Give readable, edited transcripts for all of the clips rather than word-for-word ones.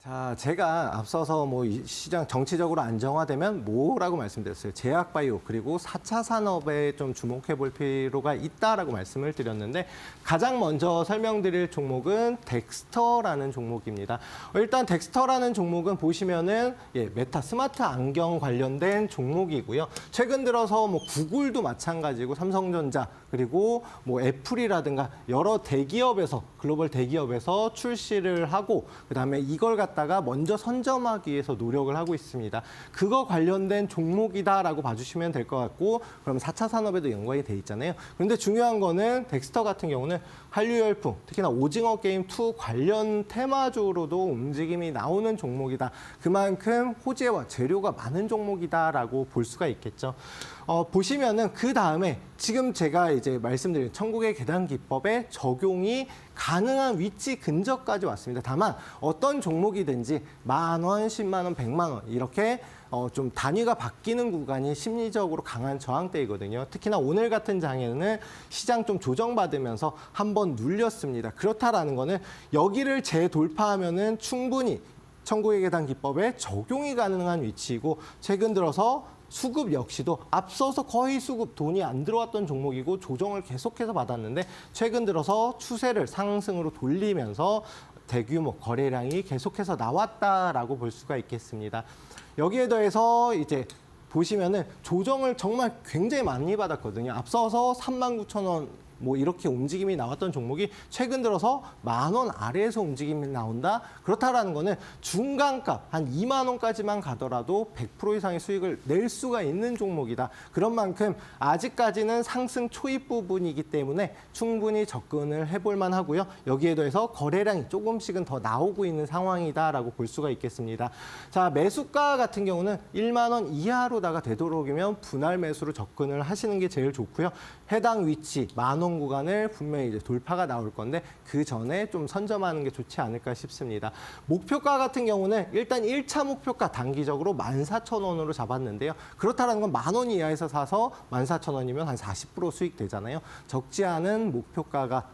자, 제가 앞서서 이 시장 정치적으로 안정화되면 뭐라고 말씀드렸어요. 제약바이오 그리고 4차 산업에 좀 주목해 볼 필요가 있다라고 말씀을 드렸는데 가장 먼저 설명드릴 종목은 덱스터라는 종목입니다. 일단 덱스터라는 종목은 보시면은 메타 스마트 안경 관련된 종목이고요. 최근 들어서 구글도 마찬가지고 삼성전자 그리고 애플이라든가 여러 대기업에서 글로벌 대기업에서 출시를 하고 그다음에 이걸 갖다가 먼저 선점하기 위해서 노력을 하고 있습니다. 그거 관련된 종목이다라고 봐주시면 될 것 같고 그럼 4차 산업에도 연관이 돼 있잖아요. 그런데 중요한 거는 덱스터 같은 경우는 한류열풍, 특히나 오징어 게임 2 관련 테마주로도 움직임이 나오는 종목이다. 그만큼 호재와 재료가 많은 종목이다라고 볼 수가 있겠죠. 보시면은 그 다음에 지금 제가 이제 말씀드린 천국의 계단 기법의 적용이 가능한 위치 근처까지 왔습니다. 다만 어떤 종목이든지 10,000원, 10만 원, 100만 원 이렇게 좀 단위가 바뀌는 구간이 심리적으로 강한 저항대이거든요. 특히나 오늘 같은 장에는 시장 좀 조정받으면서 한번 눌렸습니다. 그렇다라는 거는 여기를 재돌파하면은 충분히 천국의 계단 기법에 적용이 가능한 위치이고 최근 들어서 수급 역시도 앞서서 거의 수급 돈이 안 들어왔던 종목이고 조정을 계속해서 받았는데 최근 들어서 추세를 상승으로 돌리면서 대규모 거래량이 계속해서 나왔다라고 볼 수가 있겠습니다. 여기에 더해서 이제 보시면은 조정을 정말 굉장히 많이 받았거든요. 앞서서 39,000원 이렇게 움직임이 나왔던 종목이 최근 들어서 10,000원 아래에서 움직임이 나온다. 그렇다라는 거는 중간값 한 2만 원까지만 가더라도 100% 이상의 수익을 낼 수가 있는 종목이다. 그런 만큼 아직까지는 상승 초입 부분이기 때문에 충분히 접근을 해볼 만하고요. 여기에 더해서 거래량이 조금씩은 더 나오고 있는 상황이다라고 볼 수가 있겠습니다. 자, 매수가 같은 경우는 1만 원 이하로다가 되도록이면 분할 매수로 접근을 하시는 게 제일 좋고요. 해당 위치 10,000원 구간을 분명히 이제 돌파가 나올 건데 그 전에 좀 선점하는 게 좋지 않을까 싶습니다. 목표가 같은 경우는 일단 1차 목표가 단기적으로 14,000원으로 잡았는데요. 그렇다는 건 10,000원 이하에서 사서 14,000원이면 한 40% 수익 되잖아요. 적지 않은 목표가가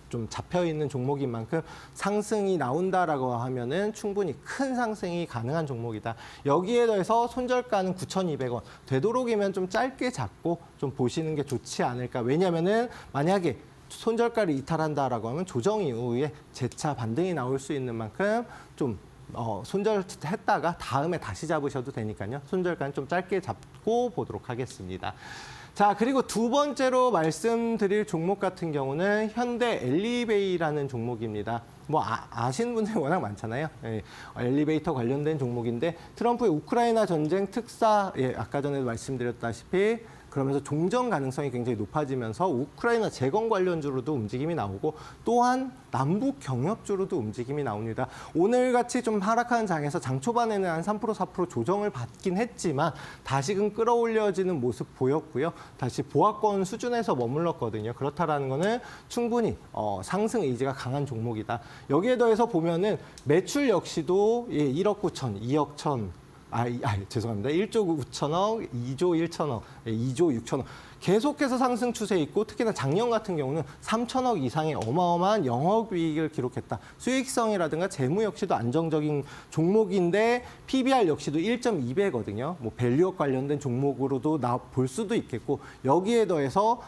좀 잡혀있는 종목인 만큼 상승이 나온다라고 하면은 충분히 큰 상승이 가능한 종목이다. 여기에 더해서 손절가는 9,200원. 되도록이면 좀 짧게 잡고 좀 보시는 게 좋지 않을까. 왜냐면은 만약에 손절가를 이탈한다라고 하면 조정 이후에 재차 반등이 나올 수 있는 만큼 좀 손절했다가 다음에 다시 잡으셔도 되니까요. 손절가는 좀 짧게 잡고 보도록 하겠습니다. 자, 그리고 두 번째로 말씀드릴 종목 같은 경우는 현대 엘리베이라는 종목입니다. 아시는 분들이 워낙 많잖아요. 엘리베이터 관련된 종목인데 트럼프의 우크라이나 전쟁 특사, 아까 전에도 말씀드렸다시피 그러면서 종전 가능성이 굉장히 높아지면서 우크라이나 재건 관련주로도 움직임이 나오고 또한 남북 경협주로도 움직임이 나옵니다. 오늘같이 좀 하락하는 장에서 장 초반에는 한 3%, 4% 조정을 받긴 했지만 다시금 끌어올려지는 모습 보였고요. 다시 보합권 수준에서 머물렀거든요. 그렇다라는 거는 충분히 상승 의지가 강한 종목이다. 여기에 더해서 보면은 매출 역시도 1억 9천, 2억 1천, 죄송합니다. 1조 9천억, 2조 1천억, 2조 6천억. 계속해서 상승 추세에 있고 특히나 작년 같은 경우는 3천억 이상의 어마어마한 영업이익을 기록했다. 수익성이라든가 재무 역시도 안정적인 종목인데 PBR 역시도 1.2배거든요. 밸류업 관련된 종목으로도 볼 수도 있겠고 여기에 더해서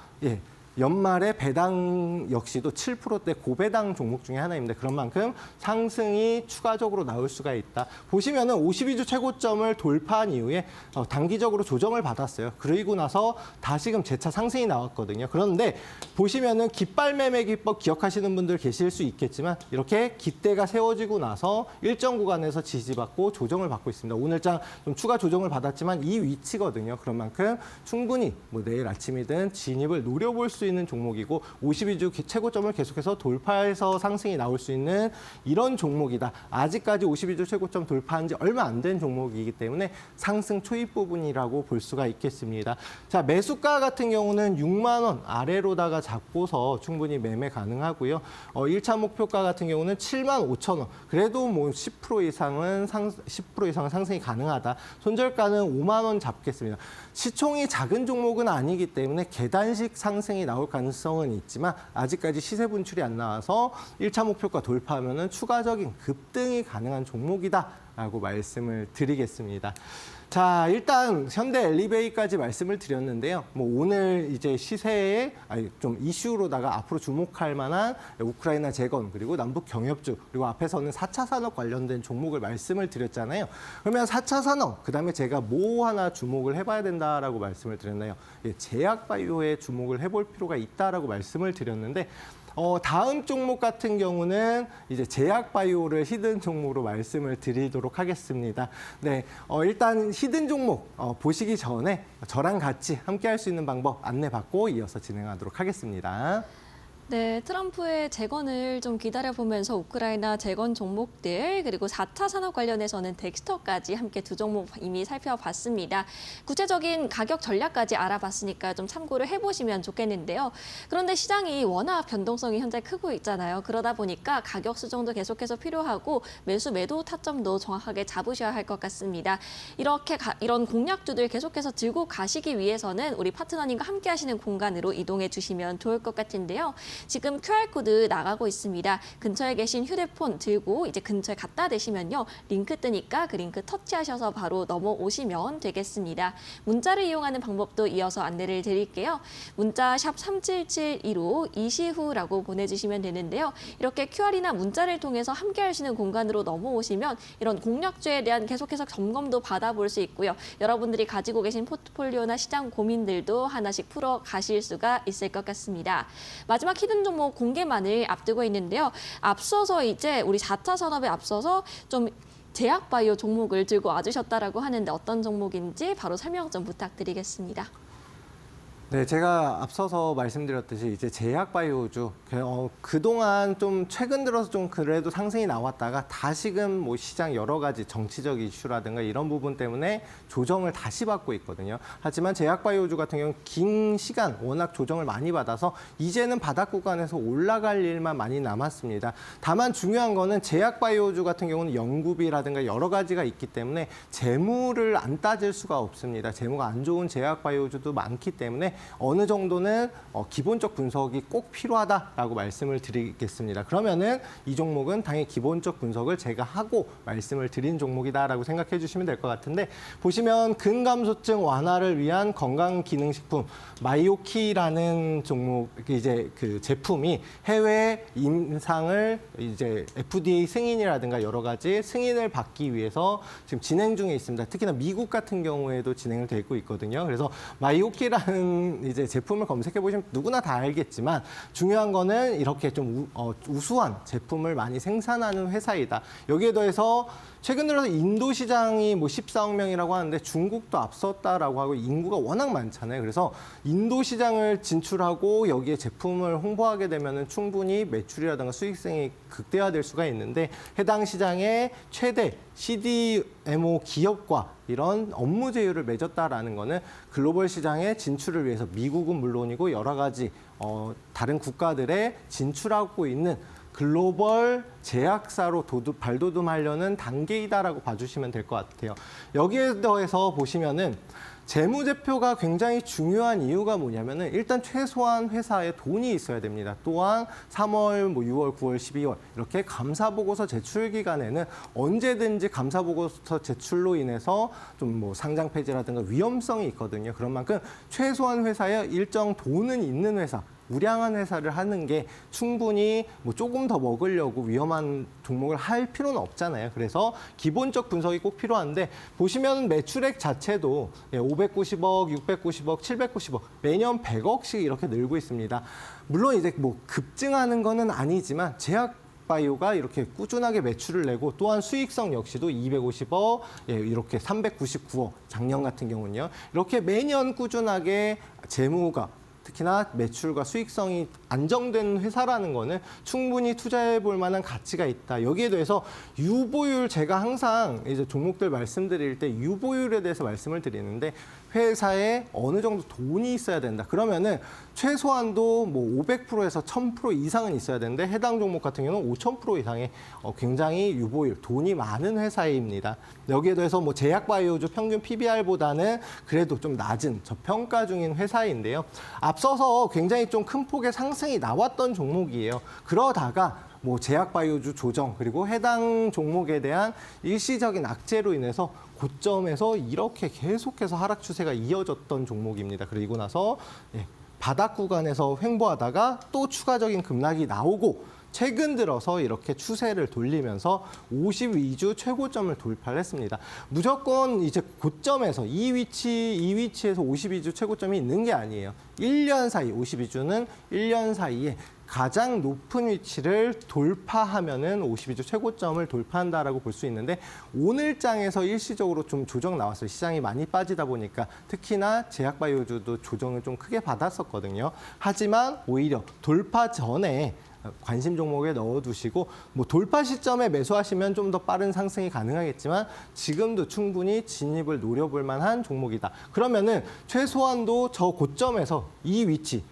연말에 배당 역시도 7%대 고배당 종목 중에 하나입니다. 그런 만큼 상승이 추가적으로 나올 수가 있다. 보시면은 52주 최고점을 돌파한 이후에 단기적으로 조정을 받았어요. 그리고 나서 다시금 재차 상승이 나왔거든요. 그런데 보시면은 깃발 매매 기법 기억하시는 분들 계실 수 있겠지만 이렇게 깃대가 세워지고 나서 일정 구간에서 지지받고 조정을 받고 있습니다. 오늘장 좀 추가 조정을 받았지만 이 위치거든요. 그런 만큼 충분히 내일 아침이든 진입을 노려볼 수 있는 종목이고 52주 최고점을 계속해서 돌파해서 상승이 나올 수 있는 이런 종목이다. 아직까지 52주 최고점 돌파한 지 얼마 안 된 종목이기 때문에 상승 초입 부분이라고 볼 수가 있겠습니다. 자, 매수가 같은 경우는 6만 원 아래로다가 잡고서 충분히 매매 가능하고요. 1차 목표가 같은 경우는 7만 5천 원. 그래도 10% 이상은 10% 이상은 상승이 가능하다. 손절가는 5만 원 잡겠습니다. 시총이 작은 종목은 아니기 때문에 계단식 상승이 나올 가능성은 있지만 아직까지 시세 분출이 안 나와서 1차 목표가 돌파하면은 추가적인 급등이 가능한 종목이다라고 말씀을 드리겠습니다. 자, 일단 현대 엘리베이까지 말씀을 드렸는데요. 뭐 오늘 이제 시세에 좀 이슈로다가 앞으로 주목할 만한 우크라이나 재건 그리고 남북 경협주 그리고 앞에서는 4차 산업 관련된 종목을 말씀을 드렸잖아요. 그러면 4차 산업 그다음에 제가 뭐 하나 주목을 해봐야 된다라고 말씀을 드렸나요? 예, 제약 바이오에 주목을 해볼 필요가 있다라고 말씀을 드렸는데. 다음 종목 같은 경우는 이제 제약 바이오를 히든 종목으로 말씀을 드리도록 하겠습니다. 네, 일단 히든 종목 보시기 전에 저랑 같이 함께 할 수 있는 방법 안내받고 이어서 진행하도록 하겠습니다. 네, 트럼프의 재건을 좀 기다려보면서 우크라이나 재건 종목들 그리고 4차 산업 관련해서는 덱스터까지 함께 두 종목 이미 살펴봤습니다. 구체적인 가격 전략까지 알아봤으니까 좀 참고를 해보시면 좋겠는데요. 그런데 시장이 워낙 변동성이 현재 크고 있잖아요. 그러다 보니까 가격 수정도 계속해서 필요하고 매수 매도 타점도 정확하게 잡으셔야 할 것 같습니다. 이런 공략주들 계속해서 들고 가시기 위해서는 우리 파트너님과 함께 하시는 공간으로 이동해 주시면 좋을 것 같은데요. 지금 QR코드 나가고 있습니다. 근처에 계신 휴대폰 들고 이제 근처에 갖다 대시면요. 링크 뜨니까 그 링크 터치하셔서 바로 넘어오시면 되겠습니다. 문자를 이용하는 방법도 이어서 안내를 드릴게요. 문자 샵 3772로 이시후라고 보내주시면 되는데요. 이렇게 QR이나 문자를 통해서 함께 하시는 공간으로 넘어오시면 이런 공략주에 대한 계속해서 점검도 받아볼 수 있고요. 여러분들이 가지고 계신 포트폴리오나 시장 고민들도 하나씩 풀어 가실 수가 있을 것 같습니다. 마지막 히든 종목 공개만을 앞두고 있는데요. 앞서서 이제 우리 4차 산업에 앞서서 좀 제약 바이오 종목을 들고 와주셨다라고 하는데 어떤 종목인지 바로 설명 좀 부탁드리겠습니다. 네, 제가 앞서서 말씀드렸듯이 이제 제약 바이오주 그동안 좀 최근 들어서 좀 그래도 상승이 나왔다가 다시금 뭐 시장 여러 가지 정치적 이슈라든가 이런 부분 때문에 조정을 다시 받고 있거든요. 하지만 제약 바이오주 같은 경우는 긴 시간 워낙 조정을 많이 받아서 이제는 바닥 구간에서 올라갈 일만 많이 남았습니다. 다만 중요한 거는 제약 바이오주 같은 경우는 연구비라든가 여러 가지가 있기 때문에 재무를 안 따질 수가 없습니다. 재무가 안 좋은 제약 바이오주도 많기 때문에 어느 정도는 기본적 분석이 꼭 필요하다라고 말씀을 드리겠습니다. 그러면은 이 종목은 당연히 기본적 분석을 제가 하고 말씀을 드린 종목이다라고 생각해 주시면 될 것 같은데 보시면 근감소증 완화를 위한 건강기능식품 마이오키라는 종목 이제 그 제품이 해외 임상을 이제 FDA 승인이라든가 여러 가지 승인을 받기 위해서 지금 진행 중에 있습니다. 특히나 미국 같은 경우에도 진행을 되고 있거든요. 그래서 마이오키라는 이제 제품을 검색해 보시면 누구나 다 알겠지만 중요한 거는 이렇게 좀 우수한 제품을 많이 생산하는 회사이다. 여기에 더해서 최근 들어서 인도 시장이 뭐 14억 명이라고 하는데 중국도 앞섰다라고 하고 인구가 워낙 많잖아요. 그래서 인도 시장을 진출하고 여기에 제품을 홍보하게 되면은 충분히 매출이라든가 수익성이 극대화될 수가 있는데 해당 시장의 최대 CDMO 기업과 이런 업무 제휴를 맺었다라는 거는 글로벌 시장의 진출을 위해서 미국은 물론이고 여러 가지 다른 국가들에 진출하고 있는 글로벌 제약사로 발돋움하려는 단계이다라고 봐주시면 될 것 같아요. 여기에 더해서 보시면은 재무제표가 굉장히 중요한 이유가 뭐냐면은 일단 최소한 회사에 돈이 있어야 됩니다. 또한 3월, 뭐 6월, 9월, 12월 이렇게 감사보고서 제출 기간에는 언제든지 감사보고서 제출로 인해서 좀 뭐 상장 폐지라든가 위험성이 있거든요. 그런 만큼 최소한 회사에 일정 돈은 있는 회사. 우량한 회사를 하는 게 충분히 뭐 조금 더 먹으려고 위험한 종목을 할 필요는 없잖아요. 그래서 기본적 분석이 꼭 필요한데 보시면 매출액 자체도 590억, 690억, 790억 매년 100억씩 이렇게 늘고 있습니다. 물론 이제 뭐 급증하는 거는 아니지만 제약 바이오가 이렇게 꾸준하게 매출을 내고 또한 수익성 역시도 250억, 이렇게 399억 작년 같은 경우는요. 이렇게 매년 꾸준하게 재무가 특히나 매출과 수익성이 안정된 회사라는 거는 충분히 투자해 볼 만한 가치가 있다. 여기에 대해서 유보율 제가 항상 이제 종목들 말씀드릴 때 유보율에 대해서 말씀을 드리는데 회사에 어느 정도 돈이 있어야 된다. 그러면은 최소한도 뭐 500%에서 1000% 이상은 있어야 되는데 해당 종목 같은 경우는 5000% 이상의 굉장히 유보율, 돈이 많은 회사입니다. 여기에 대해서 뭐 제약 바이오주 평균 PBR보다는 그래도 좀 낮은 저평가 중인 회사인데요. 앞서서 굉장히 좀 큰 폭의 상승이 나왔던 종목이에요. 그러다가 뭐 제약바이오주 조정 그리고 해당 종목에 대한 일시적인 악재로 인해서 고점에서 이렇게 계속해서 하락 추세가 이어졌던 종목입니다. 그리고 나서 바닥 구간에서 횡보하다가 또 추가적인 급락이 나오고 최근 들어서 이렇게 추세를 돌리면서 52주 최고점을 돌파를 했습니다. 무조건 이제 고점에서 이 위치에서 52주 최고점이 있는 게 아니에요. 1년 사이, 52주는 1년 사이에 가장 높은 위치를 돌파하면은 52주 최고점을 돌파한다라고 볼 수 있는데 오늘 장에서 일시적으로 좀 조정 나왔어요. 시장이 많이 빠지다 보니까 특히나 제약바이오주도 조정을 좀 크게 받았었거든요. 하지만 오히려 돌파 전에 관심 종목에 넣어두시고 뭐 돌파 시점에 매수하시면 좀 더 빠른 상승이 가능하겠지만 지금도 충분히 진입을 노려볼 만한 종목이다. 그러면은 최소한도 저 고점에서 이 위치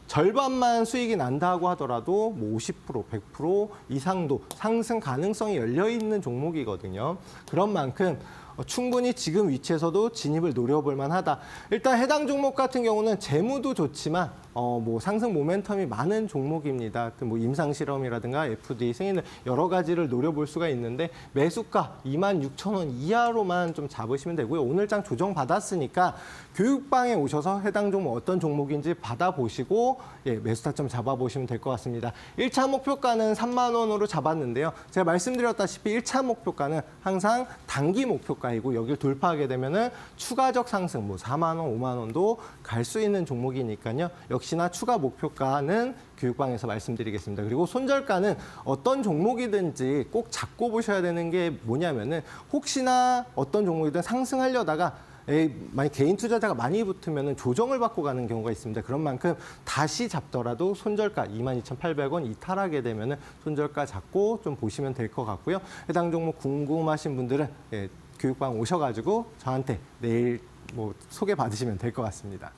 절반만 수익이 난다고 하더라도 뭐 50%, 100% 이상도 상승 가능성이 열려 있는 종목이거든요. 그런 만큼 충분히 지금 위치에서도 진입을 노려볼 만하다. 일단 해당 종목 같은 경우는 재무도 좋지만 뭐 상승 모멘텀이 많은 종목입니다. 뭐 임상 실험이라든가 FDA 승인 여러 가지를 노려볼 수가 있는데 매수가 26,000원 이하로만 좀 잡으시면 되고요. 오늘 장 조정 받았으니까 교육방에 오셔서 해당 종목 어떤 종목인지 받아보시고 매수 타점 잡아보시면 될 것 같습니다. 1차 목표가는 3만 원으로 잡았는데요. 제가 말씀드렸다시피 1차 목표가는 항상 단기 목표가이고 여기를 돌파하게 되면은 추가적 상승 뭐 4만 원, 5만 원도 갈 수 있는 종목이니까요. 역시나 추가 목표가는 교육방에서 말씀드리겠습니다. 그리고 손절가는 어떤 종목이든지 꼭 잡고 보셔야 되는 게 뭐냐면은 혹시나 어떤 종목이든 상승하려다가 만약 개인 투자자가 많이 붙으면 조정을 받고 가는 경우가 있습니다. 그런 만큼 다시 잡더라도 손절가 22,800원 이탈하게 되면 손절가 잡고 좀 보시면 될 것 같고요. 해당 종목 궁금하신 분들은 교육방 오셔가지고 저한테 내일 뭐 소개 받으시면 될 것 같습니다.